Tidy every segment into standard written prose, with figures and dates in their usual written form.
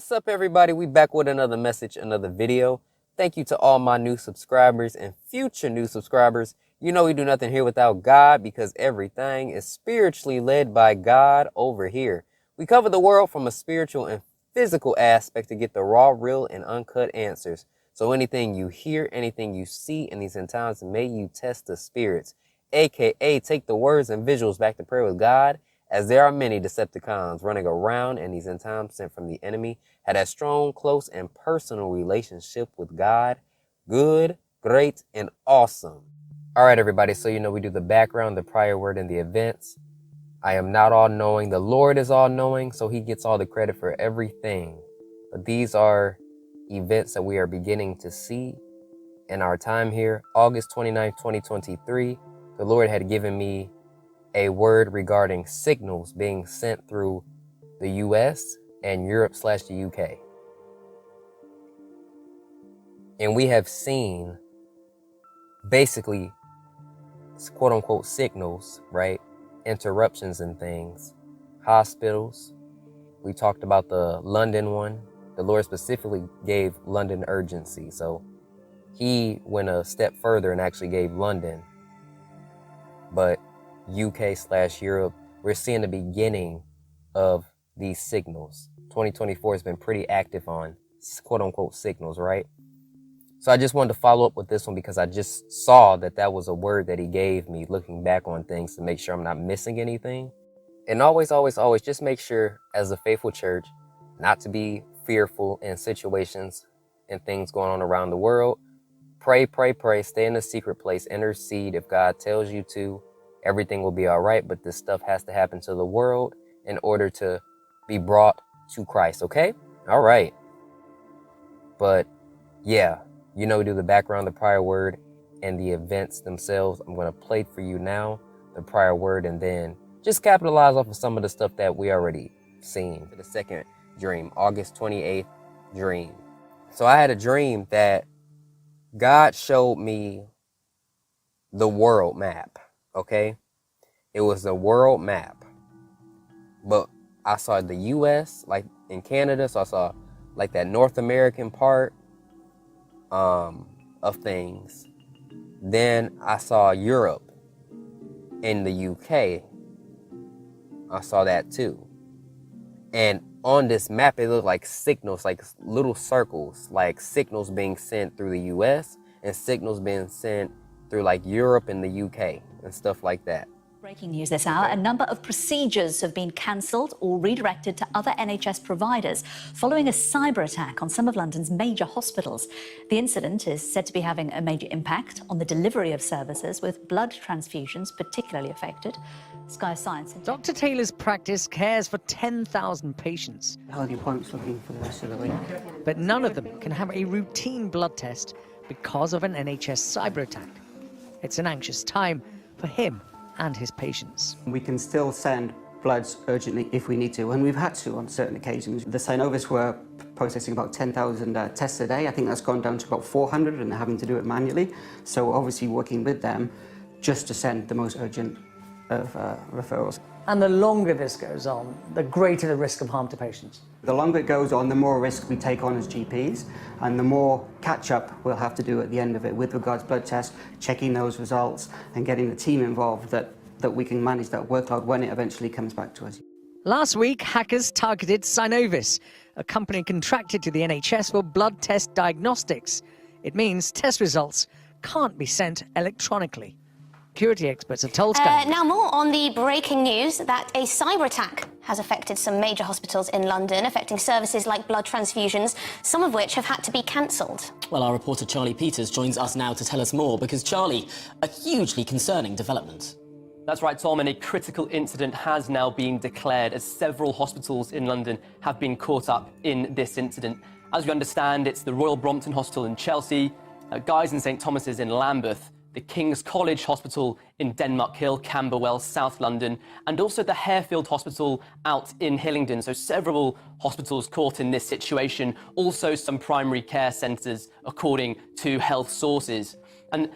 What's up, everybody? We back with another message, another video. Thank you to all my new subscribers and future new subscribers. You know we do nothing here without God because everything is spiritually led by God over here. We cover the world from a spiritual and physical aspect to get the raw, real, and uncut answers. So anything you hear, anything you see in these end times, may you test the spirits, aka take the words and visuals back to prayer with God, as there are many Decepticons running around in these end times sent from the enemy, had a strong, close, and personal relationship with God. Good, great, and awesome. All right, everybody, so you know we do the background, the prior word, and the events. I am not all-knowing. The Lord is all-knowing, so he gets all the credit for everything. But these are events that we are beginning to see in our time here. August 29th, 2023, the Lord had given me a word regarding signals being sent through the US and Europe/the UK. And we have seen basically quote unquote signals, right? Interruptions and things. Hospitals. We talked about the London one. The Lord specifically gave London urgency. So he went a step further and actually gave London. But UK/Europe, we're seeing the beginning of these signals. 2024 has been pretty active on quote unquote signals, right? So I just wanted to follow up with this one because I just saw that was a word that he gave me looking back on things to make sure I'm not missing anything. And always just make sure as a faithful church not to be fearful in situations and things going on around the world. Pray, stay in the secret place, intercede. If God tells you to, everything will be all right, but this stuff has to happen to the world in order to be brought to Christ, okay? All right. But yeah, you know, we do the background, the prior word, and the events themselves. I'm going to play for you now, the prior word, and then just capitalize off of some of the stuff that we already seen. The second dream, August 28th dream. So I had a dream that God showed me the world map, okay? It was a world map, but I saw the US, like in Canada, so I saw like that North American part of things. Then I saw Europe and the UK. I saw that too. And on this map, it looked like signals, like little circles, like signals being sent through the US and signals being sent through like Europe and the UK and stuff like that. Breaking news this hour, a number of procedures have been cancelled or redirected to other NHS providers following a cyber attack on some of London's major hospitals. The incident is said to be having a major impact on the delivery of services, with blood transfusions particularly affected. Sky Science. Dr. Taylor's practice cares for 10,000 patients. How are the appointments looking for the rest of the week? But none of them can have a routine blood test because of an NHS cyber attack. It's an anxious time for him and his patients. We can still send bloods urgently if we need to, and we've had to on certain occasions. The Synovis were processing about 10,000 tests a day. I think that's gone down to about 400 and they're having to do it manually. So obviously working with them just to send the most urgent of referrals. And the longer this goes on, the greater the risk of harm to patients. The longer it goes on, the more risk we take on as GPs, and the more catch-up we'll have to do at the end of it with regards to blood tests, checking those results, and getting the team involved that we can manage that workload when it eventually comes back to us. Last week, hackers targeted Synovis, a company contracted to the NHS for blood test diagnostics. It means test results can't be sent electronically. Security experts have told Sky. Now more on the breaking news that a cyber attack has affected some major hospitals in London, affecting services like blood transfusions, some of which have had to be cancelled. Well, our reporter Charlie Peters joins us now to tell us more, because Charlie, a hugely concerning development. That's right, Tom, and a critical incident has now been declared as several hospitals in London have been caught up in this incident. As we understand, it's the Royal Brompton Hospital in Chelsea, Guy's and St Thomas's in Lambeth, the King's College Hospital in Denmark Hill, Camberwell, South London, and also the Harefield Hospital out in Hillingdon. So several hospitals caught in this situation, also some primary care centres, according to health sources. And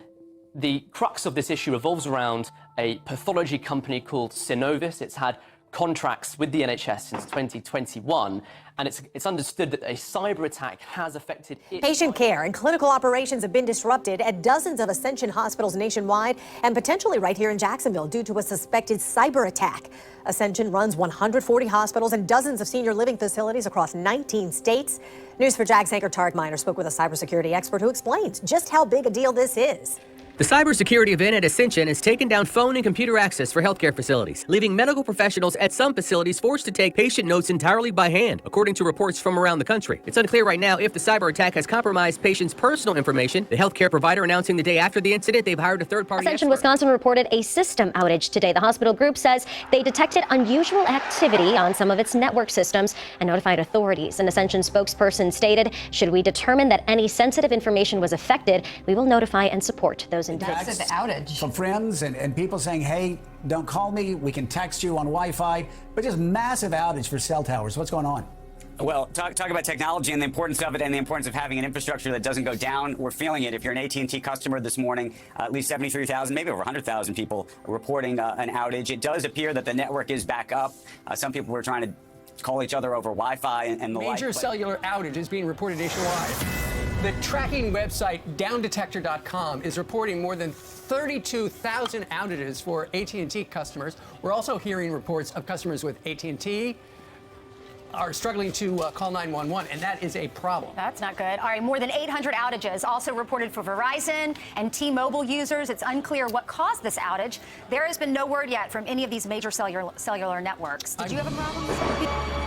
the crux of this issue revolves around a pathology company called Synovis. It's had contracts with the NHS since 2021, and it's understood that a cyber attack has affected it. Patient care and clinical operations have been disrupted at dozens of Ascension hospitals nationwide and potentially right here in Jacksonville due to a suspected cyber attack. Ascension runs 140 hospitals and dozens of senior living facilities across 19 states. News4JAX anchor Tarek Miner spoke with a cybersecurity expert who explains just how big a deal this is. The cybersecurity event at Ascension has taken down phone and computer access for healthcare facilities, leaving medical professionals at some facilities forced to take patient notes entirely by hand, according to reports from around the country. It's unclear right now if the cyber attack has compromised patients' personal information. The healthcare provider announcing the day after the incident they've hired a third-party Ascension, expert. Wisconsin reported a system outage today. The hospital group says they detected unusual activity on some of its network systems and notified authorities. An Ascension spokesperson stated, should we determine that any sensitive information was affected, we will notify and support those individuals. The outage. From friends and people saying, hey, don't call me, we can text you on Wi-Fi, but just massive outage for cell towers. What's going on? Well, talk about technology and the importance of it and the importance of having an infrastructure that doesn't go down. We're feeling it. If you're an AT&T customer this morning, at least 73,000, maybe over 100,000 people reporting an outage. It does appear that the network is back up. Some people were trying to call each other over Wi-Fi and the like. Major cellular outage is being reported nationwide. The tracking website downdetector.com is reporting more than 32,000 outages for AT&T customers. We're also hearing reports of customers with AT&T are struggling to call 911, and that is a problem. That's not good. All right, more than 800 outages also reported for Verizon and T-Mobile users. It's unclear what caused this outage. There has been no word yet from any of these major cellular networks. Did you have a problem?